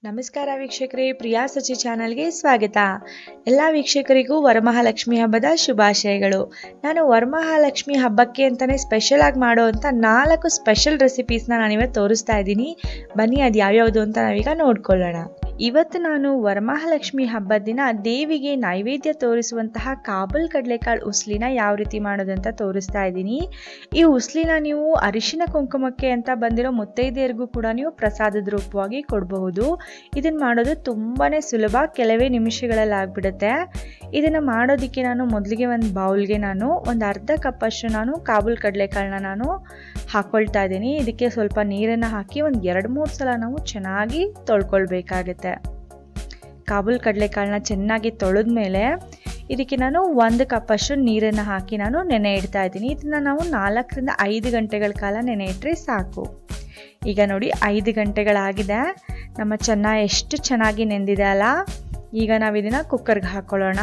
ನಮಸ್ಕಾರ ವೀಕ್ಷಕರೇ, ಪ್ರಿಯಾ ಸಚಿ ಚಾನಲ್ಗೆ ಸ್ವಾಗತ. ಎಲ್ಲ ವೀಕ್ಷಕರಿಗೂ ವರಮಹಾಲಕ್ಷ್ಮಿ ಹಬ್ಬದ ಶುಭಾಶಯಗಳು. ನಾನು ವರಮಹಾಲಕ್ಷ್ಮಿ ಹಬ್ಬಕ್ಕೆ ಅಂತಲೇ ಸ್ಪೆಷಲ್ ಆಗಿ ಮಾಡುವಂಥ 4 ಸ್ಪೆಷಲ್ ರೆಸಿಪೀಸ್ನ ನಾನಿವತ್ತು ತೋರಿಸ್ತಾ ಇದ್ದೀನಿ. ಬನ್ನಿ ಅದು ಯಾವ್ಯಾವುದು ಅಂತ ನಾವೀಗ ನೋಡ್ಕೊಳ್ಳೋಣ. ಇವತ್ತು ನಾನು ವರಮಹಾಲಕ್ಷ್ಮಿ ಹಬ್ಬದ ದಿನ ದೇವಿಗೆ ನೈವೇದ್ಯ ತೋರಿಸುವಂತಹ ಕಾಬೂಲ್ ಕಡಲೆಕಾಳು ಉಸ್ಲಿನ ಯಾವ ರೀತಿ ಮಾಡೋದಂತ ತೋರಿಸ್ತಾ ಇದ್ದೀನಿ. ಈ ಉಸ್ಲಿನ ನೀವು ಅರಿಶಿನ ಕುಂಕುಮಕ್ಕೆ ಅಂತ ಬಂದಿರೋ ಮುತ್ತೈದೆಯರಿಗೂ ಕೂಡ ನೀವು ಪ್ರಸಾದದ ರೂಪವಾಗಿ ಕೊಡಬಹುದು. ಇದನ್ನು ಮಾಡೋದು ತುಂಬಾ ಸುಲಭ, ಕೆಲವೇ ನಿಮಿಷಗಳಲ್ಲಿ ಆಗಿಬಿಡುತ್ತೆ. ಇದನ್ನು ಮಾಡೋದಕ್ಕೆ ನಾನು ಮೊದಲಿಗೆ ಒಂದು ಬೌಲ್ಗೆ ನಾನು ಒಂದು ಅರ್ಧ ಕಪ್ಪಷ್ಟು ನಾನು ಕಾಬೂಲ್ ಕಡಲೆಕಾಳನ್ನ ನಾನು ಹಾಕ್ಕೊಳ್ತಾ ಇದ್ದೀನಿ. ಇದಕ್ಕೆ ಸ್ವಲ್ಪ ನೀರನ್ನು ಹಾಕಿ ಒಂದು 2-3 ಸಲ ನಾವು ಚೆನ್ನಾಗಿ ತೊಳ್ಕೊಳ್ಬೇಕಾಗತ್ತೆ. ಕಾಬೂಲ್ ಕಡಲೆಕಾಳನ್ನ ಚೆನ್ನಾಗಿ ತೊಳೆದ ಮೇಲೆ ಇದಕ್ಕೆ ನಾನು 1 ಕಪ್ಪಷ್ಟು ನೀರನ್ನು ಹಾಕಿ ನಾನು ನೆನೆ ಇಡ್ತಾ ಇದ್ದೀನಿ. ಇದನ್ನು ನಾವು 4 ರಿಂದ 5 ಗಂಟೆಗಳ ಕಾಲ ನೆನೆ ಇಟ್ಟರೆ ಸಾಕು. ಈಗ ನೋಡಿ 5 ಗಂಟೆಗಳಾಗಿದೆ. ನಮ್ಮ ಚೆನ್ನ ಎಷ್ಟು ಚೆನ್ನಾಗಿ ನೆಂದಿದೆ ಅಲ್ಲ. ಈಗ ನಾವು ಇದನ್ನು ಕುಕ್ಕರ್ಗೆ ಹಾಕ್ಕೊಳ್ಳೋಣ.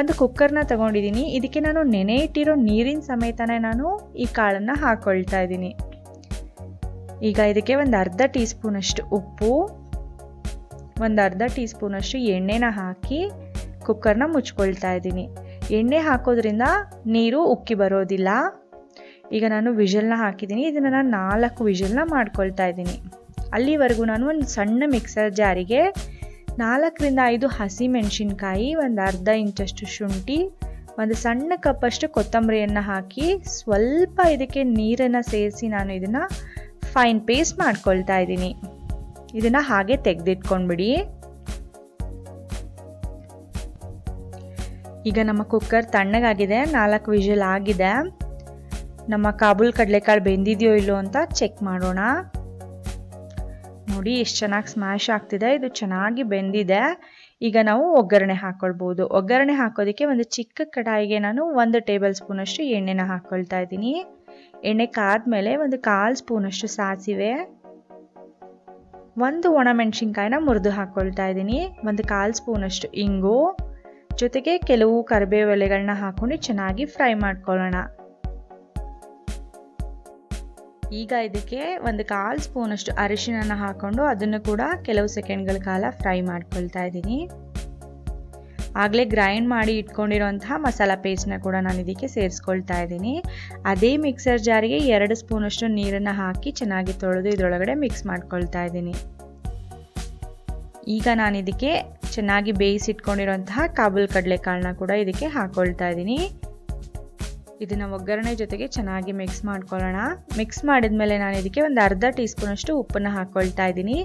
ಒಂದು ಕುಕ್ಕರ್ನ ತಗೊಂಡಿದ್ದೀನಿ. ಇದಕ್ಕೆ ನಾನು ನೆನೆ ಇಟ್ಟಿರೋ ನೀರಿನ ಸಮೇತನೇ ನಾನು ಈ ಕಾಳನ್ನು ಹಾಕ್ಕೊಳ್ತಾ ಇದ್ದೀನಿ. ಈಗ ಇದಕ್ಕೆ ಒಂದು ಅರ್ಧ ಟೀ ಸ್ಪೂನಷ್ಟು ಉಪ್ಪು, ಒಂದು ಅರ್ಧ ಟೀ ಸ್ಪೂನಷ್ಟು ಎಣ್ಣೆನ ಹಾಕಿ ಕುಕ್ಕರ್ನ ಮುಚ್ಕೊಳ್ತಾ ಇದ್ದೀನಿ. ಎಣ್ಣೆ ಹಾಕೋದ್ರಿಂದ ನೀರು ಉಕ್ಕಿ ಬರೋದಿಲ್ಲ. ಈಗ ನಾನು ವಿಷಲ್ನ ಹಾಕಿದ್ದೀನಿ. ಇದನ್ನು ನಾನು 4 ವಿಷಲ್ನ ಮಾಡ್ಕೊಳ್ತಾ ಇದ್ದೀನಿ. ಅಲ್ಲಿವರೆಗೂ ನಾನು ಒಂದು ಸಣ್ಣ ಮಿಕ್ಸರ್ ಜಾರಿಗೆ 4 ರಿಂದ 5 ಹಸಿ ಮೆಣಸಿನ್ಕಾಯಿ, ಒಂದು ಅರ್ಧ ಇಂಚಷ್ಟು ಶುಂಠಿ, ಒಂದು ಸಣ್ಣ ಕಪ್ಪಷ್ಟು ಕೊತ್ತಂಬರಿಯನ್ನು ಹಾಕಿ ಸ್ವಲ್ಪ ಇದಕ್ಕೆ ನೀರನ್ನು ಸೇರಿಸಿ ನಾನು ಇದನ್ನು ಫೈನ್ ಪೇಸ್ಟ್ ಮಾಡ್ಕೊಳ್ತಾ ಇದ್ದೀನಿ. ಇದನ್ನು ಹಾಗೆ ತೆಗೆದಿಟ್ಕೊಂಡ್ಬಿಡಿ. ಈಗ ನಮ್ಮ ಕುಕ್ಕರ್ ತಣ್ಣಗಾಗಿದೆ, 4 ವಿಷಲ್ ಆಗಿದೆ. ನಮ್ಮ ಕಾಬೂಲ್ ಕಡಲೆಕಾಳು ಬೆಂದಿದೆಯೋ ಇಲ್ಲೋ ಅಂತ ಚೆಕ್ ಮಾಡೋಣ. ನೋಡಿ ಎಷ್ಟು ಚೆನ್ನಾಗಿ ಸ್ಮ್ಯಾಶ್ ಆಗ್ತಿದೆ, ಇದು ಚೆನ್ನಾಗಿ ಬೆಂದಿದೆ. ಈಗ ನಾವು ಒಗ್ಗರಣೆ ಹಾಕ್ಕೊಳ್ಬೋದು. ಒಗ್ಗರಣೆ ಹಾಕೋದಕ್ಕೆ ಒಂದು ಚಿಕ್ಕ ಕಡಾಯಿಗೆ ನಾನು 1 ಟೇಬಲ್ ಸ್ಪೂನಷ್ಟು ಎಣ್ಣೆನ ಹಾಕ್ಕೊಳ್ತಾ ಇದ್ದೀನಿ. ಎಣ್ಣೆ ಕಾದ್ಮೇಲೆ ಒಂದು 1/4 ಸ್ಪೂನಷ್ಟು ಸಾಸಿವೆ, 1 ಒಣಮೆಣಸಿನ್ಕಾಯಿನ ಮುರಿದು ಹಾಕ್ಕೊಳ್ತಾ ಇದ್ದೀನಿ, ಒಂದು 1/4 ಸ್ಪೂನಷ್ಟು ಇಂಗು, ಜೊತೆಗೆ ಕೆಲವು ಕರಿಬೇವು ಎಲೆಗಳನ್ನ ಹಾಕೊಂಡು ಚೆನ್ನಾಗಿ ಫ್ರೈ ಮಾಡ್ಕೊಳ್ಳೋಣ. ಈಗ ಇದಕ್ಕೆ ಒಂದು 1/4 ಸ್ಪೂನಷ್ಟು ಅರಿಶಿನ ಹಾಕೊಂಡು ಅದನ್ನು ಕೂಡ ಕೆಲವು ಸೆಕೆಂಡ್ಗಳ ಕಾಲ ಫ್ರೈ ಮಾಡ್ಕೊಳ್ತಾ ಇದ್ದೀನಿ. ಆಗಲೇ ಗ್ರೈಂಡ್ ಮಾಡಿ ಇಟ್ಕೊಂಡಿರೋಂತಹ ಮಸಾಲ ಪೇಸ್ಟ್ನ ಕೂಡ ನಾನು ಇದಕ್ಕೆ ಸೇರಿಸ್ಕೊಳ್ತಾ ಇದ್ದೀನಿ. ಅದೇ ಮಿಕ್ಸರ್ ಜಾರಿಗೆ 2 ಸ್ಪೂನಷ್ಟು ನೀರನ್ನು ಹಾಕಿ ಚೆನ್ನಾಗಿ ತೊಳೆದು ಇದರೊಳಗಡೆ ಮಿಕ್ಸ್ ಮಾಡ್ಕೊಳ್ತಾ ಇದ್ದೀನಿ. ಈಗ ನಾನು ಇದಕ್ಕೆ ಚೆನ್ನಾಗಿ ಬೇಯಿಸಿಟ್ಕೊಂಡಿರೋಂತಹ ಕಾಬೂಲ್ ಕಡಲೆಕಾಳನ್ನ ಕೂಡ ಇದಕ್ಕೆ ಹಾಕ್ಕೊಳ್ತಾ ಇದ್ದೀನಿ. ಇದನ್ನು ಒಗ್ಗರಣೆ ಜೊತೆಗೆ ಚೆನ್ನಾಗಿ ಮಿಕ್ಸ್ ಮಾಡ್ಕೊಳ್ಳೋಣ. ಮಿಕ್ಸ್ ಮಾಡಿದ್ಮೇಲೆ ನಾನು ಇದಕ್ಕೆ ಒಂದು ಅರ್ಧ ಟೀ ಸ್ಪೂನಷ್ಟು ಉಪ್ಪನ್ನು ಹಾಕ್ಕೊಳ್ತಾ ಇದ್ದೀನಿ.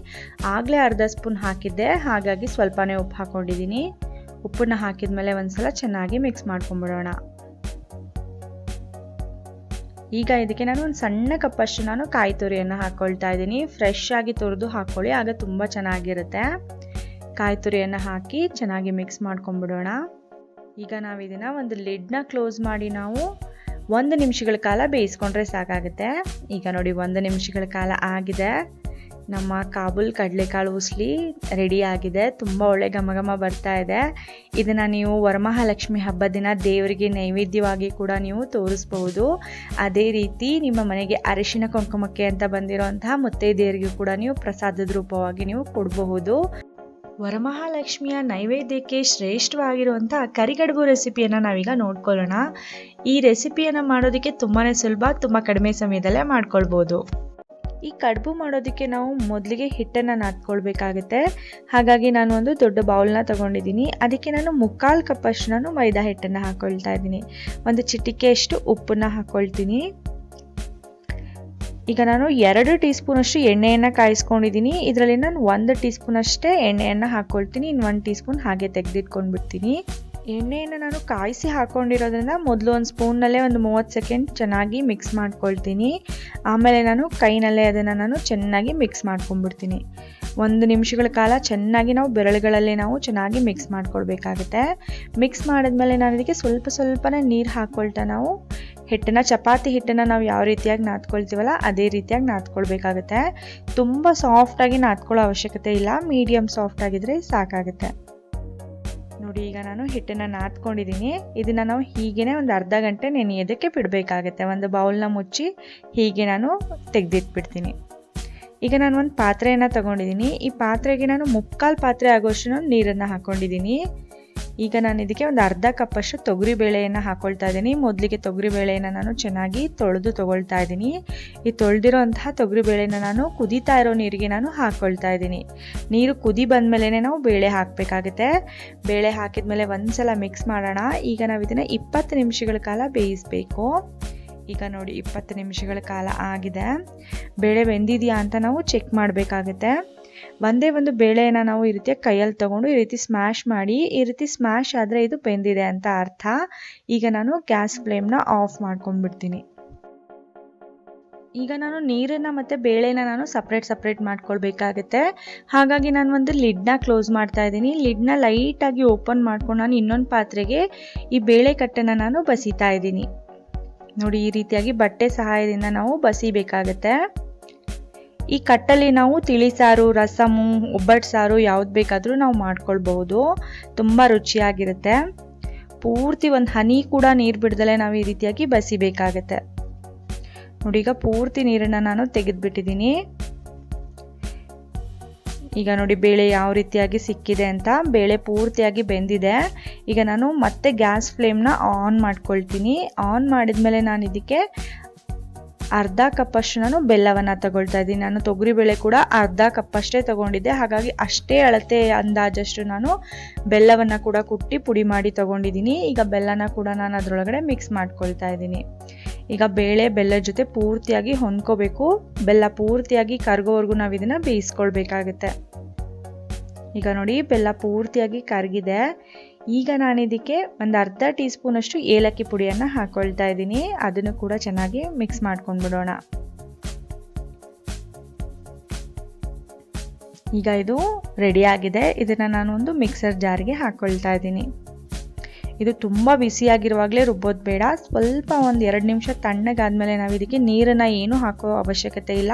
ಆಗಲೇ ಅರ್ಧ ಸ್ಪೂನ್ ಹಾಕಿದ್ದೆ, ಹಾಗಾಗಿ ಸ್ವಲ್ಪನೇ ಉಪ್ಪು ಹಾಕ್ಕೊಂಡಿದ್ದೀನಿ. ಉಪ್ಪನ್ನು ಹಾಕಿದ್ಮೇಲೆ ಒಂದ್ಸಲ ಚೆನ್ನಾಗಿ ಮಿಕ್ಸ್ ಮಾಡ್ಕೊಂಡ್ಬಿಡೋಣ. ಈಗ ಇದಕ್ಕೆ ನಾನು ಒಂದು ಸಣ್ಣ ಕಪ್ಪಷ್ಟು ನಾನು ಕಾಯಿ ತುರಿಯನ್ನು ಹಾಕ್ಕೊಳ್ತಾ ಇದ್ದೀನಿ. ಫ್ರೆಶ್ ಆಗಿ ತುರಿದು ಹಾಕ್ಕೊಳ್ಳಿ, ಆಗ ತುಂಬ ಚೆನ್ನಾಗಿರುತ್ತೆ. ಕಾಯಿ ತುರಿಯನ್ನು ಹಾಕಿ ಚೆನ್ನಾಗಿ ಮಿಕ್ಸ್ ಮಾಡ್ಕೊಂಡ್ಬಿಡೋಣ. ಈಗ ನಾವು ಇದನ್ನು ಒಂದು ಲಿಡ್ನ ಕ್ಲೋಸ್ ಮಾಡಿ ನಾವು 1 ನಿಮಿಷಗಳ ಕಾಲ ಬೇಯಿಸ್ಕೊಂಡ್ರೆ ಸಾಕಾಗುತ್ತೆ. ಈಗ ನೋಡಿ 1 ನಿಮಿಷಗಳ ಕಾಲ ಆಗಿದೆ. ನಮ್ಮ ಕಾಬೂಲ್ ಕಡಲೆಕಾಳು ಉಸ್ಲಿ ರೆಡಿ ಆಗಿದೆ. ತುಂಬ ಒಳ್ಳೆ ಘಮ ಬರ್ತಾ ಇದೆ. ಇದನ್ನು ನೀವು ವರಮಹಾಲಕ್ಷ್ಮಿ ಹಬ್ಬದ ದಿನ ದೇವರಿಗೆ ನೈವೇದ್ಯವಾಗಿ ಕೂಡ ನೀವು ತೋರಿಸ್ಬಹುದು. ಅದೇ ರೀತಿ ನಿಮ್ಮ ಮನೆಗೆ ಅರಿಶಿನ ಕುಂಕುಮಕ್ಕೆ ಅಂತ ಬಂದಿರೋಂತಹ ಮುತ್ತೈದೆಯರಿಗೂ ಕೂಡ ನೀವು ಪ್ರಸಾದದ ರೂಪವಾಗಿ ನೀವು ಕೊಡಬಹುದು. ವರಮಹಾಲಕ್ಷ್ಮಿಯ ನೈವೇದ್ಯಕ್ಕೆ ಶ್ರೇಷ್ಠವಾಗಿರುವಂಥ ಕರಿಗಡುಬು ರೆಸಿಪಿಯನ್ನು ನಾವೀಗ ನೋಡ್ಕೊಳ್ಳೋಣ. ಈ ರೆಸಿಪಿಯನ್ನು ಮಾಡೋದಕ್ಕೆ ತುಂಬಾ ಸುಲಭ, ತುಂಬ ಕಡಿಮೆ ಸಮಯದಲ್ಲೇ ಮಾಡ್ಕೊಳ್ಬೋದು. ಈ ಕಡುಬು ಮಾಡೋದಕ್ಕೆ ನಾವು ಮೊದಲಿಗೆ ಹಿಟ್ಟನ್ನು ನಾದ್ಕೊಳ್ಬೇಕಾಗುತ್ತೆ. ಹಾಗಾಗಿ ನಾನು ಒಂದು ದೊಡ್ಡ ಬೌಲ್ನ ತಗೊಂಡಿದ್ದೀನಿ. ಅದಕ್ಕೆ ನಾನು 3/4 ಕಪ್ಪಷ್ಟು ನಾನು ಮೈದಾ ಹಿಟ್ಟನ್ನು ಹಾಕ್ಕೊಳ್ತಾ ಇದ್ದೀನಿ. ಒಂದು ಚಿಟಿಕೆಯಷ್ಟು ಉಪ್ಪನ್ನು ಹಾಕ್ಕೊಳ್ತೀನಿ. ಈಗ ನಾನು 2 ಟೀ ಸ್ಪೂನಷ್ಟು ಎಣ್ಣೆಯನ್ನು ಕಾಯಿಸ್ಕೊಂಡಿದ್ದೀನಿ. ಇದರಲ್ಲಿ ನಾನು 1 ಟೀ ಸ್ಪೂನ್ ಅಷ್ಟೇ ಎಣ್ಣೆಯನ್ನು ಹಾಕ್ಕೊಳ್ತೀನಿ. ಇನ್ನು 1 ಟೀ ಸ್ಪೂನ್ ಹಾಗೆ ತೆಗೆದಿಟ್ಕೊಂಡ್ಬಿಡ್ತೀನಿ. ಎಣ್ಣೆಯನ್ನು ನಾನು ಕಾಯಿಸಿ ಹಾಕ್ಕೊಂಡಿರೋದ್ರಿಂದ ಮೊದಲು ಒಂದು ಸ್ಪೂನ್ನಲ್ಲೇ ಒಂದು 30 ಸೆಕೆಂಡ್ ಚೆನ್ನಾಗಿ ಮಿಕ್ಸ್ ಮಾಡ್ಕೊಳ್ತೀನಿ. ಆಮೇಲೆ ನಾನು ಕೈನಲ್ಲೇ ಅದನ್ನು ನಾನು ಚೆನ್ನಾಗಿ ಮಿಕ್ಸ್ ಮಾಡ್ಕೊಂಡ್ಬಿಡ್ತೀನಿ. 1 ನಿಮಿಷಗಳ ಕಾಲ ಚೆನ್ನಾಗಿ ನಾವು ಬೆರಳುಗಳಲ್ಲೇ ನಾವು ಚೆನ್ನಾಗಿ ಮಿಕ್ಸ್ ಮಾಡ್ಕೊಳ್ಬೇಕಾಗುತ್ತೆ. ಮಿಕ್ಸ್ ಮಾಡಿದ್ಮೇಲೆ ನಾನು ಇದಕ್ಕೆ ಸ್ವಲ್ಪನೇ ನೀರು ಹಾಕ್ಕೊಳ್ತಾ ನಾವು ಹಿಟ್ಟನ್ನು, ಚಪಾತಿ ಹಿಟ್ಟನ್ನು ನಾವು ಯಾವ ರೀತಿಯಾಗಿ ನಾದ್ಕೊಳ್ತೀವಲ್ಲ ಅದೇ ರೀತಿಯಾಗಿ ನಾದ್ಕೊಳ್ಬೇಕಾಗುತ್ತೆ. ತುಂಬ ಸಾಫ್ಟಾಗಿ ನಾದ್ಕೊಳ್ಳೋ ಅವಶ್ಯಕತೆ ಇಲ್ಲ, ಮೀಡಿಯಮ್ ಸಾಫ್ಟ್ ಆಗಿದ್ರೆ ಸಾಕಾಗುತ್ತೆ. ನೋಡಿ ಈಗ ನಾನು ಹಿಟ್ಟನ್ನು ನಾದ್ಕೊಂಡಿದ್ದೀನಿ. ಇದನ್ನು ನಾವು ಹೀಗೇ ಒಂದು ಅರ್ಧ ಗಂಟೆ ನೆನೆಯೋದಕ್ಕೆ ಬಿಡಬೇಕಾಗುತ್ತೆ. ಒಂದು ಬೌಲ್ನ ಮುಚ್ಚಿ ಹೀಗೆ ನಾನು ತೆಗೆದಿಟ್ಬಿಡ್ತೀನಿ. ಈಗ ನಾನು ಒಂದು ಪಾತ್ರೆಯನ್ನು ತಗೊಂಡಿದ್ದೀನಿ. ಈ ಪಾತ್ರೆಗೆ ನಾನು 3/4 ಪಾತ್ರೆ ಆಗೋಷ್ಟು ನೀರನ್ನು ಹಾಕ್ಕೊಂಡಿದ್ದೀನಿ. ಈಗ ನಾನು ಇದಕ್ಕೆ ಒಂದು ಅರ್ಧ ಕಪ್ಪಷ್ಟು ತೊಗರಿಬೇಳೆಯನ್ನು ಹಾಕ್ಕೊಳ್ತಾ ಇದ್ದೀನಿ. ಮೊದಲಿಗೆ ತೊಗರಿಬೇಳೆಯನ್ನು ನಾನು ಚೆನ್ನಾಗಿ ತೊಳೆದು ತೊಗೊಳ್ತಾ ಇದ್ದೀನಿ. ಈ ತೊಳೆದಿರೋ ಅಂತಹ ತೊಗರಿಬೇಳೆನ ನಾನು ಕುದೀತಾ ಇರೋ ನೀರಿಗೆ ನಾನು ಹಾಕ್ಕೊಳ್ತಾ ಇದ್ದೀನಿ. ನೀರು ಕುದಿ ಬಂದಮೇಲೆ ನಾವು ಬೇಳೆ ಹಾಕಬೇಕಾಗುತ್ತೆ. ಬೇಳೆ ಹಾಕಿದ್ಮೇಲೆ ಒಂದ್ಸಲ ಮಿಕ್ಸ್ ಮಾಡೋಣ. ಈಗ ನಾವು ಇದನ್ನು 20 ನಿಮಿಷಗಳ ಕಾಲ ಬೇಯಿಸಬೇಕು. ಈಗ ನೋಡಿ 20 ನಿಮಿಷಗಳ ಕಾಲ ಆಗಿದೆ. ಬೇಳೆ ಬೆಂದಿದೆಯಾ ಅಂತ ನಾವು ಚೆಕ್ ಮಾಡಬೇಕಾಗುತ್ತೆ. ಒಂದೇ ಒಂದು ಬೇಳೆಯನ್ನು ನಾವು ಈ ರೀತಿಯ ಕೈಯಲ್ಲಿ ತಗೊಂಡು ಈ ರೀತಿ ಸ್ಮ್ಯಾಶ್ ಮಾಡಿ, ಈ ರೀತಿ ಸ್ಮ್ಯಾಶ್ ಆದರೆ ಇದು ಬೆಂದಿದೆ ಅಂತ ಅರ್ಥ. ಈಗ ನಾನು ಗ್ಯಾಸ್ ಫ್ಲೇಮ್ನ ಆಫ್ ಮಾಡ್ಕೊಂಡ್ಬಿಡ್ತೀನಿ. ಈಗ ನಾನು ನೀರನ್ನು ಮತ್ತು ಬೇಳೆನ ನಾನು ಸಪ್ರೇಟ್ ಮಾಡ್ಕೊಳ್ಬೇಕಾಗುತ್ತೆ. ಹಾಗಾಗಿ ನಾನು ಒಂದು ಲಿಡ್ನ ಕ್ಲೋಸ್ ಮಾಡ್ತಾ ಇದ್ದೀನಿ. ಲಿಡ್ನ ಲೈಟಾಗಿ ಓಪನ್ ಮಾಡ್ಕೊಂಡು ನಾನು ಇನ್ನೊಂದು ಪಾತ್ರೆಗೆ ಈ ಬೇಳೆ ಕಟ್ಟನ್ನು ನಾನು ಬಸಿತಾ ಇದ್ದೀನಿ. ನೋಡಿ, ಈ ರೀತಿಯಾಗಿ ಬಟ್ಟೆ ಸಹಾಯದಿಂದ ನಾವು ಬಸಿಬೇಕಾಗತ್ತೆ. ಈ ಕಟ್ಟಲ್ಲಿ ನಾವು ತಿಳಿ ಸಾರು, ರಸಮು, ಒಬ್ಬಟ್ಟು ಸಾರು ಯಾವ್ದು ಬೇಕಾದರೂ ನಾವು ಮಾಡ್ಕೊಳ್ಬಹುದು. ತುಂಬ ರುಚಿಯಾಗಿರುತ್ತೆ. ಪೂರ್ತಿ ಒಂದು ಹನಿ ಕೂಡ ನೀರು ಬಿಡ್ದಲೆ ನಾವು ಈ ರೀತಿಯಾಗಿ ಬಸಿಬೇಕಾಗತ್ತೆ. ನೋಡಿ, ಈಗ ಪೂರ್ತಿ ನೀರನ್ನು ನಾನು ತೆಗೆದುಬಿಟ್ಟಿದ್ದೀನಿ. ಈಗ ನೋಡಿ ಬೇಳೆ ಯಾವ ರೀತಿಯಾಗಿ ಸಿಕ್ಕಿದೆ ಅಂತ. ಬೇಳೆ ಪೂರ್ತಿಯಾಗಿ ಬೆಂದಿದೆ. ಈಗ ನಾನು ಮತ್ತೆ ಗ್ಯಾಸ್ ಫ್ಲೇಮ್ನ ಆನ್ ಮಾಡ್ಕೊಳ್ತೀನಿ. ಆನ್ ಮಾಡಿದ್ಮೇಲೆ ನಾನು ಇದಕ್ಕೆ ಅರ್ಧ ಕಪ್ಪಷ್ಟು ನಾನು ಬೆಲ್ಲವನ್ನು ತಗೊಳ್ತಾ ಇದ್ದೀನಿ. ನಾನು ತೊಗರಿಬೇಳೆ ಕೂಡ ಅರ್ಧ ಕಪ್ಪಷ್ಟೇ ತಗೊಂಡಿದ್ದೆ. ಹಾಗಾಗಿ ಅಷ್ಟೇ ಅಳತೆ ಅಂದಾಜಷ್ಟು ನಾನು ಬೆಲ್ಲವನ್ನು ಕೂಡ ಕುಟ್ಟಿ ಪುಡಿ ಮಾಡಿ ತಗೊಂಡಿದ್ದೀನಿ. ಈಗ ಬೆಲ್ಲನ ಕೂಡ ನಾನು ಅದರೊಳಗಡೆ ಮಿಕ್ಸ್ ಮಾಡ್ಕೊಳ್ತಾ ಇದ್ದೀನಿ. ಈಗ ಬೇಳೆ ಬೆಲ್ಲದ ಜೊತೆ ಪೂರ್ತಿಯಾಗಿ ಹೊಂದ್ಕೋಬೇಕು. ಬೆಲ್ಲ ಪೂರ್ತಿಯಾಗಿ ಕರಗೋವರೆಗೂ ನಾವು ಇದನ್ನು ಬೇಯಿಸ್ಕೊಳ್ಬೇಕಾಗತ್ತೆ. ಈಗ ನೋಡಿ, ಬೆಲ್ಲ ಪೂರ್ತಿಯಾಗಿ ಕರಗಿದೆ. ಈಗ ನಾನು ಇದಕ್ಕೆ ಒಂದು ಅರ್ಧ ಟೀ ಸ್ಪೂನಷ್ಟು ಏಲಕ್ಕಿ ಪುಡಿಯನ್ನು ಹಾಕ್ಕೊಳ್ತಾ ಇದ್ದೀನಿ. ಅದನ್ನು ಕೂಡ ಚೆನ್ನಾಗಿ ಮಿಕ್ಸ್ ಮಾಡ್ಕೊಂಡ್ಬಿಡೋಣ. ಈಗ ಇದು ರೆಡಿ ಆಗಿದೆ. ಇದನ್ನು ನಾನು ಒಂದು ಮಿಕ್ಸರ್ ಜಾರ್ಗೆ ಹಾಕ್ಕೊಳ್ತಾ ಇದ್ದೀನಿ. ಇದು ತುಂಬ ಬಿಸಿಯಾಗಿರುವಾಗಲೇ ರುಬ್ಬೋದು ಬೇಡ. ಸ್ವಲ್ಪ ಒಂದು 2 ನಿಮಿಷ ತಣ್ಣಗಾದ್ಮೇಲೆ ನಾವು ಇದಕ್ಕೆ ನೀರನ್ನು ಏನು ಹಾಕೋ ಅವಶ್ಯಕತೆ ಇಲ್ಲ.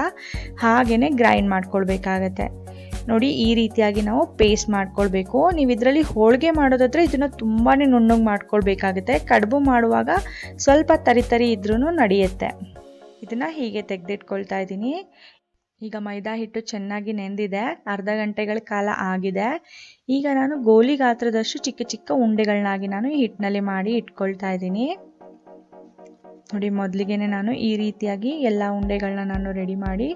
ಹಾಗೆಯೇ ಗ್ರೈಂಡ್ ಮಾಡ್ಕೊಳ್ಬೇಕಾಗತ್ತೆ. ನೋಡಿ, ಈ ರೀತಿಯಾಗಿ ನಾವು ಪೇಸ್ಟ್ ಮಾಡ್ಕೊಳ್ಬೇಕು. ನೀವು ಇದರಲ್ಲಿ ಹೋಳಿಗೆ ಮಾಡೋದಾದರೆ ಇದನ್ನು ತುಂಬಾ ನುಣ್ಣಗೆ ಮಾಡ್ಕೊಳ್ಬೇಕಾಗುತ್ತೆ. ಕಡುಬು ಮಾಡುವಾಗ ಸ್ವಲ್ಪ ತರಿ ಇದ್ರೂ ನಡೆಯುತ್ತೆ. ಇದನ್ನು ಹೀಗೆ ತೆಗೆದಿಟ್ಕೊಳ್ತಾ ಇದ್ದೀನಿ. ಈಗ ಮೈದಾ ಹಿಟ್ಟು ಚೆನ್ನಾಗಿ ನೆಂದಿದೆ. ಅರ್ಧ ಗಂಟೆಗಳ ಕಾಲ ಆಗಿದೆ. ಈಗ ನಾನು ಗೋಲಿ ಗಾತ್ರದಷ್ಟು ಚಿಕ್ಕ ಚಿಕ್ಕ ಉಂಡೆಗಳನ್ನಾಗಿ ನಾನು ಈ ಹಿಟ್ಟಿನಲ್ಲಿ ಮಾಡಿ ಇಟ್ಕೊಳ್ತಾ ಇದ್ದೀನಿ. ನೋಡಿ, ಮೊದಲಿಗೆನೆ ನಾನು ಈ ರೀತಿಯಾಗಿ ಎಲ್ಲ ಉಂಡೆಗಳನ್ನ ನಾನು ರೆಡಿ ಮಾಡಿ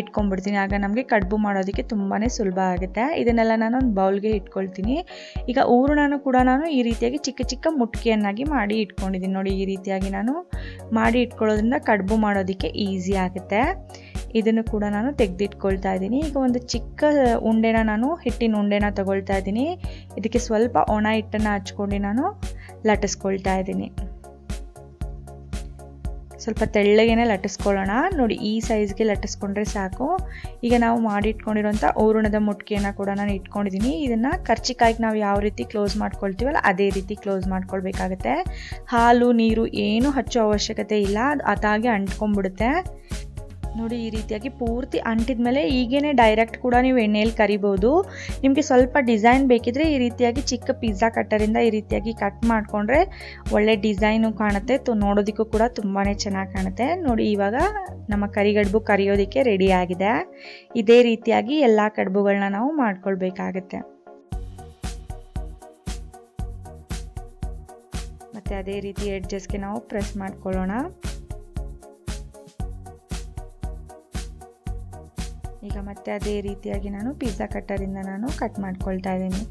ಇಟ್ಕೊಂಡ್ಬಿಡ್ತೀನಿ. ಆಗ ನಮಗೆ ಕಡುಬು ಮಾಡೋದಕ್ಕೆ ತುಂಬಾ ಸುಲಭ ಆಗುತ್ತೆ. ಇದನ್ನೆಲ್ಲ ನಾನು ಒಂದು ಬೌಲ್ಗೆ ಇಟ್ಕೊಳ್ತೀನಿ. ಈಗ ಹೂರಣನೂ ಕೂಡ ನಾನು ಈ ರೀತಿಯಾಗಿ ಚಿಕ್ಕ ಚಿಕ್ಕ ಮುಟ್ಕಿಯನ್ನಾಗಿ ಮಾಡಿ ಇಟ್ಕೊಂಡಿದ್ದೀನಿ. ನೋಡಿ, ಈ ರೀತಿಯಾಗಿ ನಾನು ಮಾಡಿ ಇಟ್ಕೊಳ್ಳೋದ್ರಿಂದ ಕಡುಬು ಮಾಡೋದಕ್ಕೆ ಈಸಿ ಆಗುತ್ತೆ. ಇದನ್ನು ಕೂಡ ನಾನು ತೆಗೆದಿಟ್ಕೊಳ್ತಾ ಇದ್ದೀನಿ. ಈಗ ಒಂದು ಚಿಕ್ಕ ಉಂಡೆನ ನಾನು ಹಿಟ್ಟಿನ ಉಂಡೆನ ತಗೊಳ್ತಾ ಇದ್ದೀನಿ. ಇದಕ್ಕೆ ಸ್ವಲ್ಪ ಒಣ ಹಿಟ್ಟನ್ನು ಹಚ್ಕೊಂಡು ನಾನು ಲಟ್ಟಿಸ್ಕೊಳ್ತಾ ಇದ್ದೀನಿ. ಸ್ವಲ್ಪ ತೆಳ್ಳಗೇನೆ ಲಟ್ಟಿಸ್ಕೊಳ್ಳೋಣ. ನೋಡಿ, ಈ ಸೈಜ್ಗೆ ಲಟ್ಟಿಸ್ಕೊಂಡ್ರೆ ಸಾಕು. ಈಗ ನಾವು ಮಾಡಿ ಇಟ್ಕೊಂಡಿರೋಂಥ ಹೂರಣದ ಮುಟ್ಕಿಯನ್ನು ಕೂಡ ನಾನು ಇಟ್ಕೊಂಡಿದ್ದೀನಿ. ಇದನ್ನು ಕರ್ಚಿಕಾಯಿಗೆ ನಾವು ಯಾವ ರೀತಿ ಕ್ಲೋಸ್ ಮಾಡ್ಕೊಳ್ತೀವಲ್ಲ ಅದೇ ರೀತಿ ಕ್ಲೋಸ್ ಮಾಡ್ಕೊಳ್ಬೇಕಾಗತ್ತೆ. ಹಾಲು ನೀರು ಏನು ಹಚ್ಚೋ ಅವಶ್ಯಕತೆ ಇಲ್ಲ. ಅದಾಗೆ ಅಂಟ್ಕೊಂಡ್ಬಿಡುತ್ತೆ. ನೋಡಿ, ಈ ರೀತಿಯಾಗಿ ಪೂರ್ತಿ ಅಂಟಿದ ಮೇಲೆ ಈಗೇನೆ ಡೈರೆಕ್ಟ್ ಕೂಡ ನೀವು ಎಣ್ಣೆಯಲ್ಲಿ ಕರಿಬೋದು. ನಿಮಗೆ ಸ್ವಲ್ಪ ಡಿಸೈನ್ ಬೇಕಿದ್ರೆ ಈ ರೀತಿಯಾಗಿ ಚಿಕ್ಕ ಪಿಜ್ಜಾ ಕಟ್ಟರಿಂದ ಈ ರೀತಿಯಾಗಿ ಕಟ್ ಮಾಡಿಕೊಂಡ್ರೆ ಒಳ್ಳೆ ಡಿಸೈನು ಕಾಣುತ್ತೆ. ನೋಡೋದಕ್ಕೂ ಕೂಡ ತುಂಬಾ ಚೆನ್ನಾಗಿ ಕಾಣುತ್ತೆ. ನೋಡಿ, ಇವಾಗ ನಮ್ಮ ಕರಿಗಡುಬು ಕರಿಯೋದಕ್ಕೆ ರೆಡಿ ಆಗಿದೆ. ಇದೇ ರೀತಿಯಾಗಿ ಎಲ್ಲ ಕಡುಬುಗಳನ್ನ ನಾವು ಮಾಡ್ಕೊಳ್ಬೇಕಾಗತ್ತೆ. ಮತ್ತು ಅದೇ ರೀತಿ ಎಡ್ಜಸ್ಗೆ ನಾವು ಪ್ರೆಸ್ ಮಾಡ್ಕೊಳ್ಳೋಣ. ಈಗ ಮತ್ತೆ ಅದೇ ರೀತಿಯಾಗಿ ನಾನು ಪಿಜ್ಜಾ ಕಟ್ಟರಿಂದ ನಾನು ಕಟ್ ಮಾಡ್ಕೊಳ್ತಾ ಇದ್ದೀನಿ.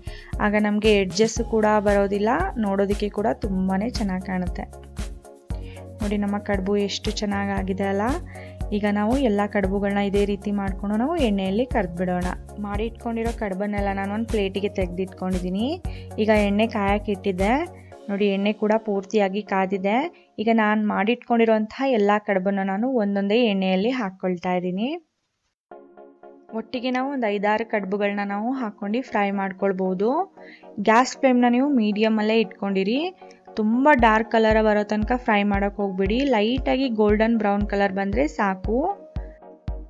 ಆಗ ನಮಗೆ ಎಡ್ಜಸ್ಸು ಕೂಡ ಬರೋದಿಲ್ಲ. ನೋಡೋದಕ್ಕೆ ಕೂಡ ತುಂಬಾ ಚೆನ್ನಾಗಿ ಕಾಣುತ್ತೆ. ನೋಡಿ, ನಮ್ಮ ಕಡುಬು ಎಷ್ಟು ಚೆನ್ನಾಗಾಗಿದೆ ಅಲ್ಲ. ಈಗ ನಾವು ಎಲ್ಲ ಕಡುಬುಗಳನ್ನ ಇದೇ ರೀತಿ ಮಾಡಿಕೊಂಡು ನಾವು ಎಣ್ಣೆಯಲ್ಲಿ ಕರೆದ್ಬಿಡೋಣ. ಮಾಡಿ ಇಟ್ಕೊಂಡಿರೋ ಕಡುಬನ್ನೆಲ್ಲ ನಾನು ಒಂದು ಪ್ಲೇಟಿಗೆ ತೆಗೆದಿಟ್ಕೊಂಡಿದ್ದೀನಿ. ಈಗ ಎಣ್ಣೆ ಕಾಯಕ್ಕೆ ಇಟ್ಟಿದ್ದೆ. ನೋಡಿ, ಎಣ್ಣೆ ಕೂಡ ಪೂರ್ತಿಯಾಗಿ ಕಾದಿದೆ. ಈಗ ನಾನು ಮಾಡಿಟ್ಕೊಂಡಿರೋಂತಹ ಎಲ್ಲ ಕಡುಬನ್ನು ನಾನು ಒಂದೊಂದೇ ಎಣ್ಣೆಯಲ್ಲಿ ಹಾಕ್ಕೊಳ್ತಾ ಇದ್ದೀನಿ. ಒಟ್ಟಿಗೆ ನಾವು ಒಂದು 5-6 ಕಡುಬುಗಳನ್ನ ನಾವು ಹಾಕ್ಕೊಂಡು ಫ್ರೈ ಮಾಡ್ಕೊಳ್ಬೋದು. ಗ್ಯಾಸ್ ಫ್ಲೇಮ್ನ ನೀವು ಮೀಡಿಯಮಲ್ಲೇ ಇಟ್ಕೊಂಡಿರಿ. ತುಂಬ ಡಾರ್ಕ್ ಕಲರ್ ಬರೋ ತನಕ ಫ್ರೈ ಮಾಡೋಕ್ಕೆ ಹೋಗ್ಬಿಡಿ. ಲೈಟಾಗಿ ಗೋಲ್ಡನ್ ಬ್ರೌನ್ ಕಲರ್ ಬಂದರೆ ಸಾಕು.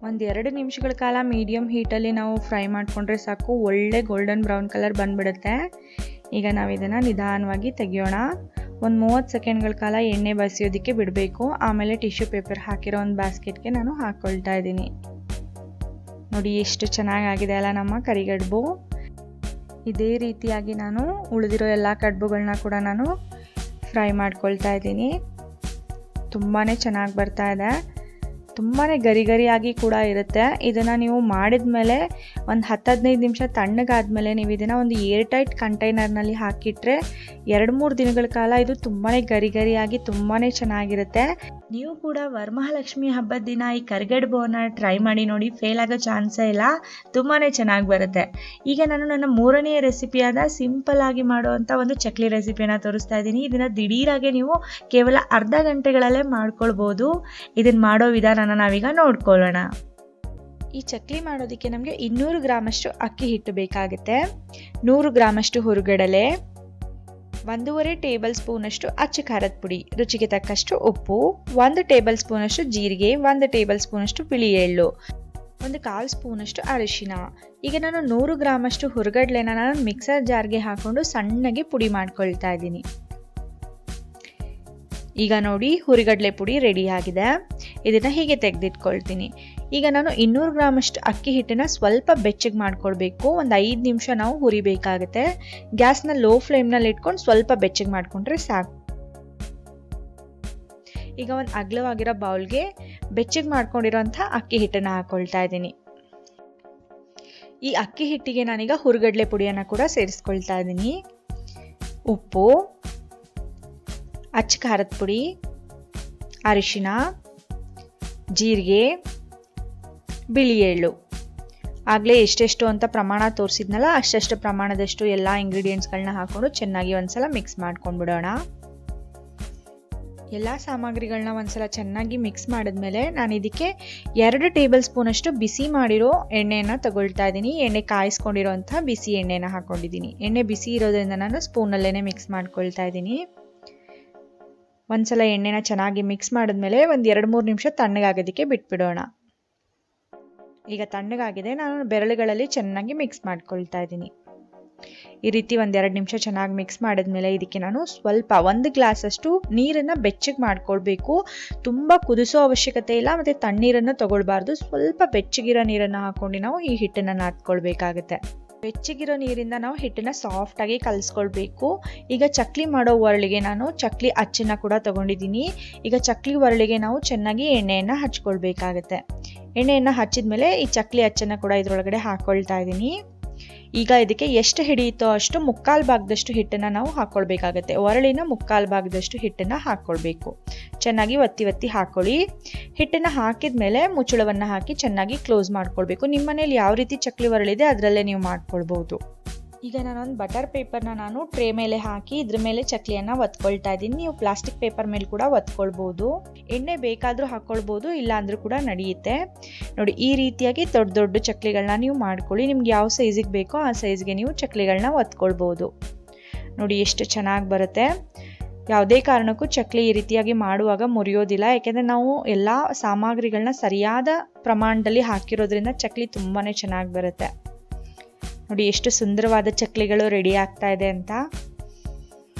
ಒಂದು 2 ನಿಮಿಷಗಳ ಕಾಲ ಮೀಡಿಯಮ್ ಹೀಟಲ್ಲಿ ನಾವು ಫ್ರೈ ಮಾಡಿಕೊಂಡ್ರೆ ಸಾಕು. ಒಳ್ಳೆ ಗೋಲ್ಡನ್ ಬ್ರೌನ್ ಕಲರ್ ಬಂದುಬಿಡುತ್ತೆ. ಈಗ ನಾವು ಇದನ್ನು ನಿಧಾನವಾಗಿ ತೆಗಿಯೋಣ. ಒಂದು 30 ಸೆಕೆಂಡ್ಗಳ ಕಾಲ ಎಣ್ಣೆ ಬಸಿಯೋದಕ್ಕೆ ಬಿಡಬೇಕು. ಆಮೇಲೆ ಟಿಶ್ಯೂ ಪೇಪರ್ ಹಾಕಿರೋ ಒಂದು ಬಾಸ್ಕೆಟ್ಗೆ ನಾನು ಹಾಕ್ಕೊಳ್ತಾ ಇದ್ದೀನಿ. ನೋಡಿ ಎಷ್ಟು ಚೆನ್ನಾಗಿದೆ ಅಲ್ಲ ನಮ್ಮ ಕರಿಗಡುಬು. ಇದೇ ರೀತಿಯಾಗಿ ನಾನು ಉಳಿದಿರೋ ಎಲ್ಲ ಕಡುಬುಗಳನ್ನ ಕೂಡ ನಾನು ಫ್ರೈ ಮಾಡ್ಕೊಳ್ತಾ ಇದ್ದೀನಿ. ತುಂಬಾ ಚೆನ್ನಾಗಿ ಬರ್ತಾ ಇದೆ, ತುಂಬಾ ಗರಿಗರಿಯಾಗಿ ಕೂಡ ಇರುತ್ತೆ. ಇದನ್ನು ನೀವು ಮಾಡಿದ ಮೇಲೆ ಒಂದು 10-15 ನಿಮಿಷ ತಣ್ಣಗಾದ್ಮೇಲೆ ನೀವು ಇದನ್ನು ಒಂದು ಏರ್ ಟೈಟ್ ಕಂಟೈನರ್ನಲ್ಲಿ ಹಾಕಿಟ್ರೆ 2-3 ದಿನಗಳ ಕಾಲ ಇದು ತುಂಬಾ ಗರಿಗರಿಯಾಗಿ ತುಂಬಾ ಚೆನ್ನಾಗಿರುತ್ತೆ. ನೀವು ಕೂಡ ವರಮಹಾಲಕ್ಷ್ಮಿ ಹಬ್ಬದ ದಿನ ಈ ಕರಿಗಡುಬನ್ನು ಟ್ರೈ ಮಾಡಿ ನೋಡಿ, ಫೇಲ್ ಆಗೋ ಚಾನ್ಸೇ ಇಲ್ಲ, ತುಂಬಾ ಚೆನ್ನಾಗಿ ಬರುತ್ತೆ. ಈಗ ನಾನು ನನ್ನ 3ನೇ ರೆಸಿಪಿಯಾದ ಸಿಂಪಲ್ ಆಗಿ ಮಾಡುವಂಥ ಒಂದು ಚಕ್ಲಿ ರೆಸಿಪಿಯನ್ನು ತೋರಿಸ್ತಾ ಇದ್ದೀನಿ. ಇದನ್ನು ದಿಢೀರಾಗೆ ನೀವು ಕೇವಲ ಅರ್ಧ ಗಂಟೆಗಳಲ್ಲೇ ಮಾಡ್ಕೊಳ್ಬೋದು. ಇದನ್ನು ಮಾಡೋ ವಿಧಾನ ನಾವೀಗ ನೋಡ್ಕೊಳ್ಳೋಣ. ಈ ಚಕ್ಲಿ ಮಾಡೋದಕ್ಕೆ ನಮಗೆ 200 ಗ್ರಾಮಷ್ಟು ಅಕ್ಕಿ ಹಿಟ್ಟು ಬೇಕಾಗುತ್ತೆ, 100 ಗ್ರಾಮಷ್ಟು ಹುರುಗಡಲೆ, 1.5 ಟೇಬಲ್ ಸ್ಪೂನಷ್ಟು ಅಚ್ಚ ಖಾರದ ಪುಡಿ, ರುಚಿಗೆ ತಕ್ಕಷ್ಟು ಉಪ್ಪು, 1 ಟೇಬಲ್ ಸ್ಪೂನಷ್ಟು ಜೀರಿಗೆ, 1 ಟೇಬಲ್ ಸ್ಪೂನಷ್ಟು ಬಿಳಿ ಎಳ್ಳು, 1/4 ಸ್ಪೂನಷ್ಟು ಅರಿಶಿನ. ಈಗ ನಾನು 100 ಗ್ರಾಮಷ್ಟು ಹುರುಗಡ್ಲೆನ ನಾನು ಮಿಕ್ಸರ್ ಜಾರ್ಗೆ ಹಾಕೊಂಡು ಸಣ್ಣಗೆ ಪುಡಿ ಮಾಡ್ಕೊಳ್ತಾ ಇದ್ದೀನಿ. ಈಗ ನೋಡಿ ಹುರಿಗಡಲೆ ಪುಡಿ ರೆಡಿ ಆಗಿದೆ. ಇದನ್ನು ಹೀಗೆ ತೆಗೆದಿಟ್ಕೊಳ್ತೀನಿ. ಈಗ ನಾನು 200 ಗ್ರಾಮಷ್ಟು ಅಕ್ಕಿ ಹಿಟ್ಟನ್ನು ಸ್ವಲ್ಪ ಬೆಚ್ಚಗೆ ಮಾಡ್ಕೊಳ್ಬೇಕು. ಒಂದು 5 ನಿಮಿಷ ನಾವು ಹುರಿಬೇಕಾಗುತ್ತೆ. ಗ್ಯಾಸ್ನ ಲೋ ಫ್ಲೇಮ್ನಲ್ಲಿ ಇಟ್ಕೊಂಡು ಸ್ವಲ್ಪ ಬೆಚ್ಚಗೆ ಮಾಡ್ಕೊಂಡ್ರೆ ಸಾಕು. ಈಗ ಒಂದು ಅಗಲವಾಗಿರೋ ಬೌಲ್ಗೆ ಬೆಚ್ಚಗೆ ಮಾಡ್ಕೊಂಡಿರೋಂಥ ಅಕ್ಕಿ ಹಿಟ್ಟನ್ನು ಹಾಕೊಳ್ತಾ ಇದ್ದೀನಿ. ಈ ಅಕ್ಕಿ ಹಿಟ್ಟಿಗೆ ನಾನೀಗ ಹುರಿಗಡಲೆ ಪುಡಿಯನ್ನು ಕೂಡ ಸೇರಿಸ್ಕೊಳ್ತಾ ಇದ್ದೀನಿ. ಉಪ್ಪು, ಅಚ್ಚ ಖಾರದ ಪುಡಿ, ಅರಿಶಿನ, ಜೀರಿಗೆ, ಬಿಳಿ ಎಳ್ಳು. ಆಗಲೇ ಎಷ್ಟೆಷ್ಟು ಅಂತ ಪ್ರಮಾಣ ತೋರಿಸಿದ್ನಲ್ಲ ಅಷ್ಟಷ್ಟು ಪ್ರಮಾಣದಷ್ಟು ಎಲ್ಲ ಇಂಗ್ರೀಡಿಯೆಂಟ್ಸ್ಗಳನ್ನ ಹಾಕೊಂಡು ಚೆನ್ನಾಗಿ ಒಂದ್ಸಲ ಮಿಕ್ಸ್ ಮಾಡ್ಕೊಂಡ್ಬಿಡೋಣ. ಎಲ್ಲ ಸಾಮಗ್ರಿಗಳನ್ನ ಒಂದ್ಸಲ ಚೆನ್ನಾಗಿ ಮಿಕ್ಸ್ ಮಾಡಿದ್ಮೇಲೆ ನಾನು ಇದಕ್ಕೆ 2 ಟೇಬಲ್ ಸ್ಪೂನಷ್ಟು ಬಿಸಿ ಮಾಡಿರೋ ಎಣ್ಣೆಯನ್ನು ತಗೊಳ್ತಾ ಇದ್ದೀನಿ. ಎಣ್ಣೆ ಕಾಯಿಸ್ಕೊಂಡಿರೋಂಥ ಬಿಸಿ ಎಣ್ಣೆನ ಹಾಕೊಂಡಿದ್ದೀನಿ. ಎಣ್ಣೆ ಬಿಸಿ ಇರೋದ್ರಿಂದ ನಾನು ಸ್ಪೂನಲ್ಲೇ ಮಿಕ್ಸ್ ಮಾಡ್ಕೊಳ್ತಾ ಇದ್ದೀನಿ. ಒಂದ್ಸಲ ಎಣ್ಣೆನ ಚೆನ್ನಾಗಿ ಮಿಕ್ಸ್ ಮಾಡಿದ್ಮೇಲೆ ಒಂದು 2-3 ನಿಮಿಷ ತಣ್ಣಗಾಗೋದಕ್ಕೆ ಬಿಟ್ಬಿಡೋಣ. ಈಗ ತಣ್ಣಗಾಗಿದೆ, ನಾನು ಬೆರಳುಗಳಲ್ಲಿ ಚೆನ್ನಾಗಿ ಮಿಕ್ಸ್ ಮಾಡ್ಕೊಳ್ತಾ ಇದ್ದೀನಿ. ಈ ರೀತಿ ಒಂದು 2 ನಿಮಿಷ ಚೆನ್ನಾಗಿ ಮಿಕ್ಸ್ ಮಾಡಿದ್ಮೇಲೆ ಇದಕ್ಕೆ ನಾನು ಸ್ವಲ್ಪ 1 ಗ್ಲಾಸಷ್ಟು ನೀರನ್ನು ಬೆಚ್ಚಗೆ ಮಾಡ್ಕೊಳ್ಬೇಕು. ತುಂಬ ಕುದಿಸೋ ಅವಶ್ಯಕತೆ ಇಲ್ಲ, ಮತ್ತು ತಣ್ಣೀರನ್ನು ತಗೊಳ್ಬಾರ್ದು. ಸ್ವಲ್ಪ ಬೆಚ್ಚಗಿರೋ ನೀರನ್ನು ಹಾಕೊಂಡು ನಾವು ಈ ಹಿಟ್ಟನ್ನು ನಾದ್ಕೊಳ್ಬೇಕಾಗುತ್ತೆ. ಬೆಚ್ಚಗಿರೋ ನೀರಿಂದ ನಾವು ಹಿಟ್ಟನ್ನ ಸಾಫ್ಟಾಗಿ ಕಲಿಸ್ಕೊಳ್ಬೇಕು. ಈಗ ಚಕ್ಲಿ ಮಾಡೋ ಒರಳಿಗೆ ನಾನು ಚಕ್ಲಿ ಅಚ್ಚನ್ನು ಕೂಡ ತಗೊಂಡಿದ್ದೀನಿ. ಈಗ ಚಕ್ಲಿ ಒರಳಿಗೆ ನಾವು ಚೆನ್ನಾಗಿ ಎಣ್ಣೆಯನ್ನು ಹಚ್ಕೊಳ್ಬೇಕಾಗತ್ತೆ. ಎಣ್ಣೆಯನ್ನು ಹಚ್ಚಿದ ಈ ಚಕ್ಲಿ ಅಚ್ಚನ್ನು ಕೂಡ ಇದರೊಳಗಡೆ ಹಾಕ್ಕೊಳ್ತಾ ಇದ್ದೀನಿ. ಈಗ ಇದಕ್ಕೆ ಎಷ್ಟು ಹಿಡಿಯುತ್ತೋ ಅಷ್ಟು 1/4 ಭಾಗದಷ್ಟು ಹಿಟ್ಟನ್ನು ನಾವು ಹಾಕ್ಕೊಳ್ಬೇಕಾಗತ್ತೆ. ಒರಳಿನ 1/4 ಭಾಗದಷ್ಟು ಹಿಟ್ಟನ್ನು ಹಾಕ್ಕೊಳ್ಬೇಕು. ಚೆನ್ನಾಗಿ ಒತ್ತಿ ಹಾಕ್ಕೊಳ್ಳಿ. ಹಿಟ್ಟನ್ನು ಹಾಕಿದ ಮೇಲೆ ಮುಚ್ಚಳವನ್ನು ಹಾಕಿ ಚೆನ್ನಾಗಿ ಕ್ಲೋಸ್ ಮಾಡ್ಕೊಳ್ಬೇಕು. ನಿಮ್ಮ ಮನೇಲಿ ಯಾವ ರೀತಿ ಚಕ್ಲಿ ಒರಳಿದೆ ಅದರಲ್ಲೇ ನೀವು ಮಾಡ್ಕೊಳ್ಬಹುದು. ಈಗ ನಾನೊಂದು ಬಟರ್ ಪೇಪರ್ನ ನಾನು ಟ್ರೇ ಮೇಲೆ ಹಾಕಿ ಇದ್ರ ಮೇಲೆ ಚಕ್ಲಿಯನ್ನು ಒತ್ಕೊಳ್ತಾ ಇದ್ದೀನಿ. ನೀವು ಪ್ಲಾಸ್ಟಿಕ್ ಪೇಪರ್ ಮೇಲೆ ಕೂಡ ಒತ್ಕೊಳ್ಬೋದು. ಎಣ್ಣೆ ಬೇಕಾದರೂ ಹಾಕ್ಕೊಳ್ಬೋದು, ಇಲ್ಲ ಅಂದರೂ ಕೂಡ ನಡೆಯುತ್ತೆ. ನೋಡಿ, ಈ ರೀತಿಯಾಗಿ ದೊಡ್ಡ ದೊಡ್ಡ ಚಕ್ಲಿಗಳನ್ನ ನೀವು ಮಾಡ್ಕೊಳ್ಳಿ. ನಿಮ್ಗೆ ಯಾವ ಸೈಜಿಗೆ ಬೇಕೋ ಆ ಸೈಜ್ಗೆ ನೀವು ಚಕ್ಲಿಗಳನ್ನ ಒತ್ಕೊಳ್ಬೋದು. ನೋಡಿ ಎಷ್ಟು ಚೆನ್ನಾಗಿ ಬರುತ್ತೆ. ಯಾವುದೇ ಕಾರಣಕ್ಕೂ ಚಕ್ಲಿ ಈ ರೀತಿಯಾಗಿ ಮಾಡುವಾಗ ಮುರಿಯೋದಿಲ್ಲ, ಯಾಕೆಂದರೆ ನಾವು ಎಲ್ಲ ಸಾಮಗ್ರಿಗಳನ್ನ ಸರಿಯಾದ ಪ್ರಮಾಣದಲ್ಲಿ ಹಾಕಿರೋದ್ರಿಂದ ಚಕ್ಲಿ ತುಂಬಾ ಚೆನ್ನಾಗಿ ಬರುತ್ತೆ. ನೋಡಿ ಎಷ್ಟು ಸುಂದರವಾದ ಚಕ್ಲಿಗಳು ರೆಡಿ ಆಗ್ತಾ ಇದೆ ಅಂತ.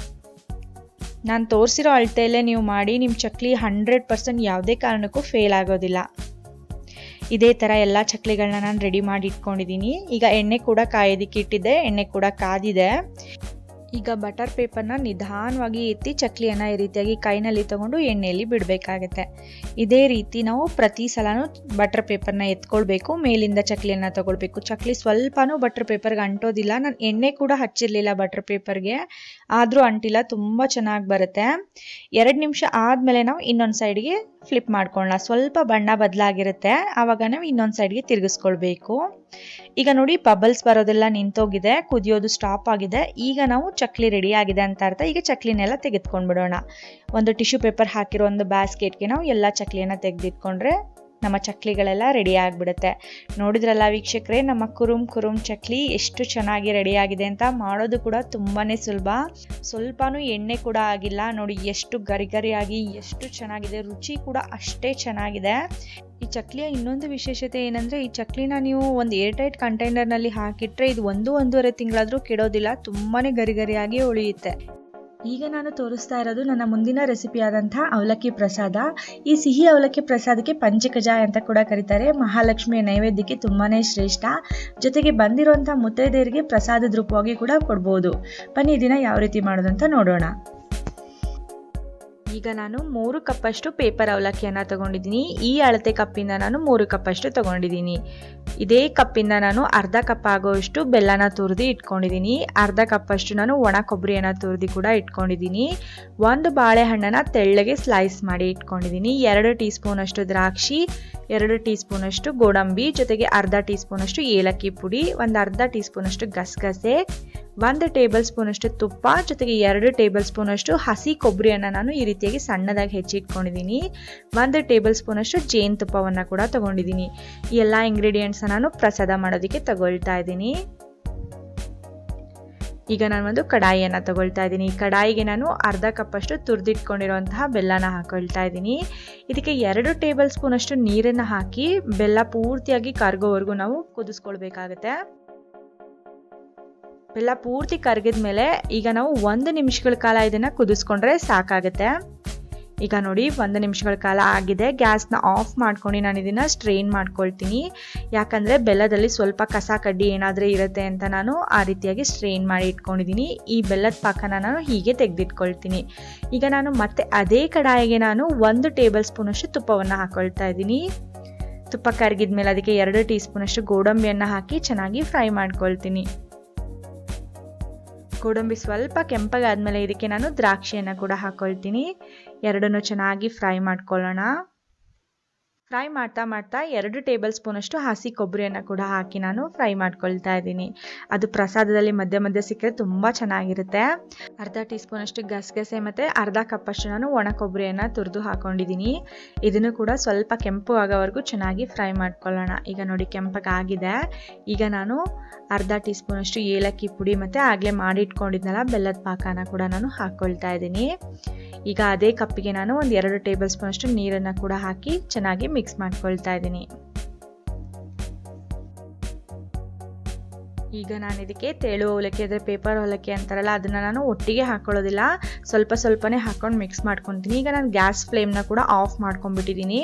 ನಾನು ತೋರಿಸಿರೋ ಅಳತೆಯಲ್ಲೇ ನೀವು ಮಾಡಿ, ನಿಮ್ಮ ಚಕ್ಲಿ 100% ಯಾವುದೇ ಕಾರಣಕ್ಕೂ ಫೇಲ್ ಆಗೋದಿಲ್ಲ. ಇದೇ ಥರ ಎಲ್ಲ ಚಕ್ಲಿಗಳನ್ನ ನಾನು ರೆಡಿ ಮಾಡಿ ಇಟ್ಕೊಂಡಿದ್ದೀನಿ. ಈಗ ಎಣ್ಣೆ ಕೂಡ ಕಾಯೋದಕ್ಕೆ ಇಟ್ಟಿದ್ದೆ, ಎಣ್ಣೆ ಕೂಡ ಕಾದಿದೆ. ಈಗ ಬಟರ್ ಪೇಪರ್ನ ನಿಧಾನವಾಗಿ ಎತ್ತಿ ಚಕ್ಲಿಯನ್ನು ಈ ರೀತಿಯಾಗಿ ಕೈನಲ್ಲಿ ತಗೊಂಡು ಎಣ್ಣೆಯಲ್ಲಿ ಬಿಡಬೇಕಾಗತ್ತೆ. ಇದೇ ರೀತಿ ನಾವು ಪ್ರತಿ ಸಲನೂ ಬಟರ್ ಪೇಪರ್ನ ಎತ್ಕೊಳ್ಬೇಕು, ಮೇಲಿಂದ ಚಕ್ಲಿಯನ್ನು ತಗೊಳ್ಬೇಕು. ಚಕ್ಲಿ ಸ್ವಲ್ಪನೂ ಬಟರ್ ಪೇಪರ್ಗೆ ಅಂಟೋದಿಲ್ಲ. ನಾನು ಎಣ್ಣೆ ಕೂಡ ಹಚ್ಚಿರಲಿಲ್ಲ ಬಟರ್ ಪೇಪರ್ಗೆ, ಆದರೂ ಅಂಟಿಲ್ಲ, ತುಂಬ ಚೆನ್ನಾಗಿ ಬರುತ್ತೆ. 2 ನಿಮಿಷ ಆದಮೇಲೆ ನಾವು ಇನ್ನೊಂದು ಸೈಡ್ಗೆ ಫ್ಲಿಪ್ ಮಾಡ್ಕೊಳ್ಳೋಣ. ಸ್ವಲ್ಪ ಬಣ್ಣ ಬದಲಾಗಿರುತ್ತೆ, ಆವಾಗ ನಾವು ಇನ್ನೊಂದು ಸೈಡ್ಗೆ ತಿರುಗಿಸ್ಕೊಳ್ಬೇಕು. ಈಗ ನೋಡಿ, ಬಬಲ್ಸ್ ಬರೋದೆಲ್ಲ ನಿಂತೋಗಿದೆ, ಕುದಿಯೋದು ಸ್ಟಾಪ್ ಆಗಿದೆ. ಈಗ ನಾವು ಚಕ್ಲಿ ರೆಡಿ ಆಗಿದೆ ಅಂತ ಅರ್ಥ. ಈಗ ಚಕ್ಲಿನೆಲ್ಲ ತೆಗೆದುಕೊಂಡ್ಬಿಡೋಣ. ಒಂದು ಟಿಶ್ಯೂ ಪೇಪರ್ ಹಾಕಿರೋ ಒಂದು ಬ್ಯಾಸ್ಕೆಟ್ಗೆ ನಾವು ಎಲ್ಲ ಚಕ್ಲಿಯನ್ನು ತೆಗೆದಿಟ್ಕೊಂಡ್ರೆ ನಮ್ಮ ಚಕ್ಲಿಗಳೆಲ್ಲ ರೆಡಿ ಆಗಿಬಿಡುತ್ತೆ. ನೋಡಿದ್ರಲ್ಲ ವೀಕ್ಷಕರೇ, ನಮ್ಮ ಕುರುಮ್ ಚಕ್ಲಿ ಎಷ್ಟು ಚೆನ್ನಾಗಿ ರೆಡಿ ಆಗಿದೆ ಅಂತ. ಮಾಡೋದು ಕೂಡ ತುಂಬಾ ಸುಲಭ, ಸ್ವಲ್ಪನೂ ಎಣ್ಣೆ ಕೂಡ ಆಗಿಲ್ಲ. ನೋಡಿ ಎಷ್ಟು ಗರಿಗರಿಯಾಗಿ ಎಷ್ಟು ಚೆನ್ನಾಗಿದೆ, ರುಚಿ ಕೂಡ ಅಷ್ಟೇ ಚೆನ್ನಾಗಿದೆ. ಈ ಚಕ್ಲಿಯ ಇನ್ನೊಂದು ವಿಶೇಷತೆ ಏನಂದರೆ, ಈ ಚಕ್ಲಿನ ನೀವು ಒಂದು ಏರ್ ಟೈಟ್ ಕಂಟೈನರ್ನಲ್ಲಿ ಹಾಕಿಟ್ರೆ ಇದು 1-1.5 ತಿಂಗಳಾದರೂ ಕೆಡೋದಿಲ್ಲ, ತುಂಬಾ ಗರಿಗರಿಯಾಗಿ ಉಳಿಯುತ್ತೆ. ಈಗ ನಾನು ತೋರಿಸ್ತಾ ಇರೋದು ನನ್ನ ಮುಂದಿನ ರೆಸಿಪಿ ಆದಂತಹ ಅವಲಕ್ಕಿ ಪ್ರಸಾದ. ಈ ಸಿಹಿ ಅವಲಕ್ಕಿ ಪ್ರಸಾದಕ್ಕೆ ಪಂಚಕಜಾಯ ಅಂತ ಕೂಡ ಕರೀತಾರೆ. ಮಹಾಲಕ್ಷ್ಮಿಯ ನೈವೇದ್ಯಕ್ಕೆ ತುಂಬಾನೇ ಶ್ರೇಷ್ಠ. ಜೊತೆಗೆ ಬಂದಿರುವಂತಹ ಮುತ್ತೈದೆಯರಿಗೆ ಪ್ರಸಾದದ ರೂಪವಾಗಿ ಕೂಡ ಕೊಡ್ಬೋದು. ಬನ್ನಿ ದಿನ ಯಾವ ರೀತಿ ಮಾಡೋದು ಅಂತ ನೋಡೋಣ. ಈಗ ನಾನು 3 ಕಪ್ಪಷ್ಟು ಪೇಪರ್ ಅವಲಕ್ಕಿಯನ್ನು ತಗೊಂಡಿದ್ದೀನಿ. ಈ ಅಳತೆ ಕಪ್ಪಿಂದ ನಾನು 3 ಕಪ್ಪಷ್ಟು ತಗೊಂಡಿದ್ದೀನಿ. ಇದೇ ಕಪ್ಪಿಂದ ನಾನು ಅರ್ಧ ಕಪ್ ಆಗೋಷ್ಟು ಬೆಲ್ಲನ ತುರಿದು ಇಟ್ಕೊಂಡಿದ್ದೀನಿ. ಅರ್ಧ ಕಪ್ಪಷ್ಟು ನಾನು ಒಣ ಕೊಬ್ಬರಿಯನ್ನು ತುರಿದು ಕೂಡ ಇಟ್ಕೊಂಡಿದ್ದೀನಿ. 1 ಬಾಳೆಹಣ್ಣನ್ನು ತೆಳ್ಳಗೆ ಸ್ಲೈಸ್ ಮಾಡಿ ಇಟ್ಕೊಂಡಿದ್ದೀನಿ. 2 ಟೀ ಸ್ಪೂನ್ ಅಷ್ಟು ದ್ರಾಕ್ಷಿ, 2 ಟೀ ಸ್ಪೂನ್ ಅಷ್ಟು ಗೋಡಂಬಿ, ಜೊತೆಗೆ ಅರ್ಧ ಟೀ ಸ್ಪೂನ್ ಅಷ್ಟು ಏಲಕ್ಕಿ ಪುಡಿ, ಒಂದು ಅರ್ಧ ಟೀ ಸ್ಪೂನ್ ಅಷ್ಟು ಗಸಗಸೆ, 1 ಟೇಬಲ್ ಸ್ಪೂನ್ ಅಷ್ಟು ತುಪ್ಪ, ಜೊತೆಗೆ 2 ಟೇಬಲ್ ಸ್ಪೂನ್ ಅಷ್ಟು ಹಸಿ ಕೊಬ್ಬರಿಯನ್ನು ನಾನು ಈ ರೀತಿಯಾಗಿ ಸಣ್ಣದಾಗಿ ಹೆಚ್ಚಿಟ್ಕೊಂಡಿದ್ದೀನಿ. 1 ಟೇಬಲ್ ಸ್ಪೂನ್ ಅಷ್ಟು ಜೇನುತುಪ್ಪವನ್ನು ಕೂಡ ತಗೊಂಡಿದ್ದೀನಿ. ಈ ಎಲ್ಲ ಇಂಗ್ರೀಡಿಯೆಂಟ್ಸ್ ನಾನು ಪ್ರಸಾದ ಮಾಡೋದಕ್ಕೆ ತಗೊಳ್ತಾ ಇದ್ದೀನಿ. ಈಗ ನಾನು ಒಂದು ಕಡಾಯಿಯನ್ನು ತಗೊಳ್ತಾ ಇದ್ದೀನಿ. ಈ ಕಡಾಯಿಗೆ ನಾನು ಅರ್ಧ ಕಪ್ಪಷ್ಟು ತುರಿದಿಟ್ಕೊಂಡಿರುವಂತಹ ಬೆಲ್ಲನ ಹಾಕೊಳ್ತಾ ಇದ್ದೀನಿ. ಇದಕ್ಕೆ 2 ಟೇಬಲ್ ಸ್ಪೂನ್ ಅಷ್ಟು ನೀರನ್ನು ಹಾಕಿ ಬೆಲ್ಲ ಪೂರ್ತಿಯಾಗಿ ಕರಗೋವರೆಗೂ ನಾವು ಕುದಿಸ್ಕೊಳ್ಬೇಕಾಗತ್ತೆ. ಬೆಲ್ಲ ಪೂರ್ತಿ ಕರಗಿದ ಮೇಲೆ ಈಗ ನಾವು 1 ನಿಮಿಷಗಳ ಕಾಲ ಇದನ್ನು ಕುದಿಸ್ಕೊಂಡ್ರೆ ಸಾಕಾಗುತ್ತೆ. ಈಗ ನೋಡಿ 1 ನಿಮಿಷಗಳ ಕಾಲ ಆಗಿದೆ. ಗ್ಯಾಸ್ನ ಆಫ್ ಮಾಡ್ಕೊಂಡು ನಾನು ಇದನ್ನು ಸ್ಟ್ರೈನ್ ಮಾಡ್ಕೊಳ್ತೀನಿ. ಯಾಕಂದರೆ ಬೆಲ್ಲದಲ್ಲಿ ಸ್ವಲ್ಪ ಕಸ ಕಡ್ಡಿ ಏನಾದರೂ ಇರುತ್ತೆ ಅಂತ ನಾನು ಆ ರೀತಿಯಾಗಿ ಸ್ಟ್ರೈನ್ ಮಾಡಿ ಇಟ್ಕೊಂಡಿದ್ದೀನಿ. ಈ ಬೆಲ್ಲದ ಪಾಕನ ನಾನು ಹೀಗೆ ತೆಗೆದಿಟ್ಕೊಳ್ತೀನಿ. ಈಗ ನಾನು ಮತ್ತೆ ಅದೇ ಕಡಾಯಿಗೆ ನಾನು 1 ಟೇಬಲ್ ಸ್ಪೂನ್ ಅಷ್ಟು ತುಪ್ಪವನ್ನು ಹಾಕೊಳ್ತಾ ಇದ್ದೀನಿ. ತುಪ್ಪ ಕರಗಿದ ಮೇಲೆ ಅದಕ್ಕೆ 2 ಟೀ ಸ್ಪೂನ್ ಅಷ್ಟು ಗೋಡಂಬಿಯನ್ನು ಹಾಕಿ ಚೆನ್ನಾಗಿ ಫ್ರೈ ಮಾಡ್ಕೊಳ್ತೀನಿ. ಗೋಡಂಬಿ ಸ್ವಲ್ಪ ಕೆಂಪಗಾದ್ಮೇಲೆ ಇದಕ್ಕೆ ನಾನು ದ್ರಾಕ್ಷಿಯನ್ನು ಕೂಡ ಹಾಕೊಳ್ತೀನಿ. ಎರಡನ್ನೂ ಚೆನ್ನಾಗಿ ಫ್ರೈ ಮಾಡ್ಕೊಳ್ಳೋಣ. ಫ್ರೈ ಮಾಡ್ತಾ 2 ಟೇಬಲ್ ಸ್ಪೂನ್ ಅಷ್ಟು ಹಸಿ ಕೊಬ್ಬರಿಯನ್ನು ಕೂಡ ಹಾಕಿ ನಾನು ಫ್ರೈ ಮಾಡ್ಕೊಳ್ತಾ ಇದ್ದೀನಿ. ಅದು ಪ್ರಸಾದದಲ್ಲಿ ಮಧ್ಯೆ ಮಧ್ಯೆ ಸಿಕ್ಕರೆ ತುಂಬ ಚೆನ್ನಾಗಿರುತ್ತೆ. ಅರ್ಧ ಟೀ ಸ್ಪೂನ್ ಅಷ್ಟು ಗಸಗಸೆ ಮತ್ತು ಅರ್ಧ ಕಪ್ಪಷ್ಟು ನಾನು ಒಣ ಕೊಬ್ಬರಿಯನ್ನು ತುರಿದು ಹಾಕೊಂಡಿದ್ದೀನಿ. ಇದನ್ನು ಕೂಡ ಸ್ವಲ್ಪ ಕೆಂಪು ಆಗೋವರೆಗೂ ಚೆನ್ನಾಗಿ ಫ್ರೈ ಮಾಡ್ಕೊಳ್ಳೋಣ. ಈಗ ನೋಡಿ ಕೆಂಪಗಾಗಿದೆ. ಈಗ ನಾನು ಅರ್ಧ ಟೀ ಸ್ಪೂನ್ ಅಷ್ಟು ಏಲಕ್ಕಿ ಪುಡಿ ಮತ್ತು ಆಗಲೇ ಮಾಡಿಟ್ಕೊಂಡಿದ್ನಲ್ಲ ಬೆಲ್ಲದ ಪಾಕನ ಕೂಡ ನಾನು ಹಾಕ್ಕೊಳ್ತಾ ಇದ್ದೀನಿ. ಈಗ ಅದೇ ಕಪ್ಪಿಗೆ ನಾನು ಒಂದು 2 ಟೇಬಲ್ ಸ್ಪೂನ್ ಅಷ್ಟು ನೀರನ್ನು ಕೂಡ ಹಾಕಿ ಚೆನ್ನಾಗಿ ಮಿಕ್ಸ್ ಮಾಡ್ಕೊಳ್ತಾ ಇದ್ದೀನಿ. ಈಗ ನಾನು ಇದಕ್ಕೆ ತೆಳು ಅವಲಕ್ಕಿ ಅಂದರೆ ಪೇಪರ್ ಅವಲಕ್ಕಿ ಅಂತಾರಲ್ಲ ಅದನ್ನು ನಾನು ಒಟ್ಟಿಗೆ ಹಾಕೊಳ್ಳೋದಿಲ್ಲ, ಸ್ವಲ್ಪನೇ ಹಾಕೊಂಡು ಮಿಕ್ಸ್ ಮಾಡ್ಕೊತೀನಿ. ಈಗ ನಾನು ಗ್ಯಾಸ್ ಫ್ಲೇಮ್ನ ಕೂಡ ಆಫ್ ಮಾಡ್ಕೊಂಡ್ಬಿಟ್ಟಿದ್ದೀನಿ.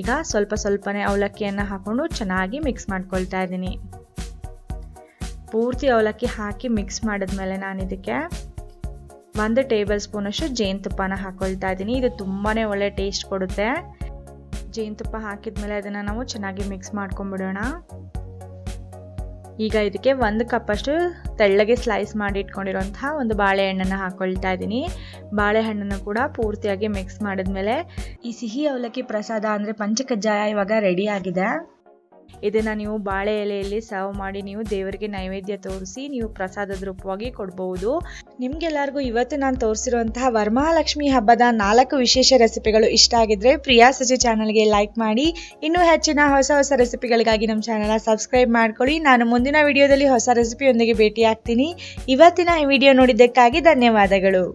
ಈಗ ಸ್ವಲ್ಪನೇ ಅವಲಕ್ಕಿಯನ್ನು ಹಾಕೊಂಡು ಚೆನ್ನಾಗಿ ಮಿಕ್ಸ್ ಮಾಡ್ಕೊಳ್ತಾ ಇದ್ದೀನಿ. ಪೂರ್ತಿ ಅವಲಕ್ಕಿ ಹಾಕಿ ಮಿಕ್ಸ್ ಮಾಡಿದ್ಮೇಲೆ ನಾನು ಇದಕ್ಕೆ 1 ಟೇಬಲ್ ಸ್ಪೂನ್ ಅಷ್ಟು ಜೇನುತುಪ್ಪನ ಹಾಕೊಳ್ತಾ ಇದ್ದೀನಿ. ಇದು ತುಂಬಾ ಒಳ್ಳೆ ಟೇಸ್ಟ್ ಕೊಡುತ್ತೆ. ಜೇನುತುಪ್ಪ ಹಾಕಿದ್ಮೇಲೆ ಅದನ್ನು ನಾವು ಚೆನ್ನಾಗಿ ಮಿಕ್ಸ್ ಮಾಡ್ಕೊಂಡ್ಬಿಡೋಣ. ಈಗ ಇದಕ್ಕೆ 1 ಕಪ್ಪಷ್ಟು ತೆಳ್ಳಗೆ ಸ್ಲೈಸ್ ಮಾಡಿ ಇಟ್ಕೊಂಡಿರೋಂತಹ ಒಂದು ಬಾಳೆಹಣ್ಣನ್ನು ಹಾಕೊಳ್ತಾ ಇದ್ದೀನಿ. ಬಾಳೆಹಣ್ಣನ್ನು ಕೂಡ ಪೂರ್ತಿಯಾಗಿ ಮಿಕ್ಸ್ ಮಾಡಿದ್ಮೇಲೆ ಈ ಸಿಹಿ ಅವಲಕ್ಕಿ ಪ್ರಸಾದ ಅಂದರೆ ಪಂಚಕಜ್ಜಾಯ ಇವಾಗ ರೆಡಿ ಆಗಿದೆ. ಇದನ್ನು ನೀವು ಬಾಳೆ ಎಲೆಯಲ್ಲಿ ಸರ್ವ್ ಮಾಡಿ ನೀವು ದೇವರಿಗೆ ನೈವೇದ್ಯ ತೋರಿಸಿ ನೀವು ಪ್ರಸಾದದ ರೂಪವಾಗಿ ಕೊಡ್ಬೋದು. ನಿಮ್ಗೆಲ್ಲರಿಗೂ ಇವತ್ತು ನಾನು ತೋರಿಸಿರುವಂತಹ ವರಮಹಾಲಕ್ಷ್ಮಿ ಹಬ್ಬದ 4 ವಿಶೇಷ ರೆಸಿಪಿಗಳು ಇಷ್ಟ ಆಗಿದ್ರೆ ಪ್ರಿಯಾ ಸಜಿ ಚಾನಲ್ಗೆ ಲೈಕ್ ಮಾಡಿ. ಇನ್ನೂ ಹೆಚ್ಚಿನ ಹೊಸ ರೆಸಿಪಿಗಳಿಗಾಗಿ ನಮ್ಮ ಚಾನಲ್ನ ಸಬ್ಸ್ಕ್ರೈಬ್ ಮಾಡ್ಕೊಳ್ಳಿ. ನಾನು ಮುಂದಿನ ವಿಡಿಯೋದಲ್ಲಿ ಹೊಸ ರೆಸಿಪಿಯೊಂದಿಗೆ ಭೇಟಿ ಆಗ್ತೀನಿ. ಇವತ್ತಿನ ಈ ವಿಡಿಯೋ ನೋಡಿದ್ದಕ್ಕಾಗಿ ಧನ್ಯವಾದಗಳು.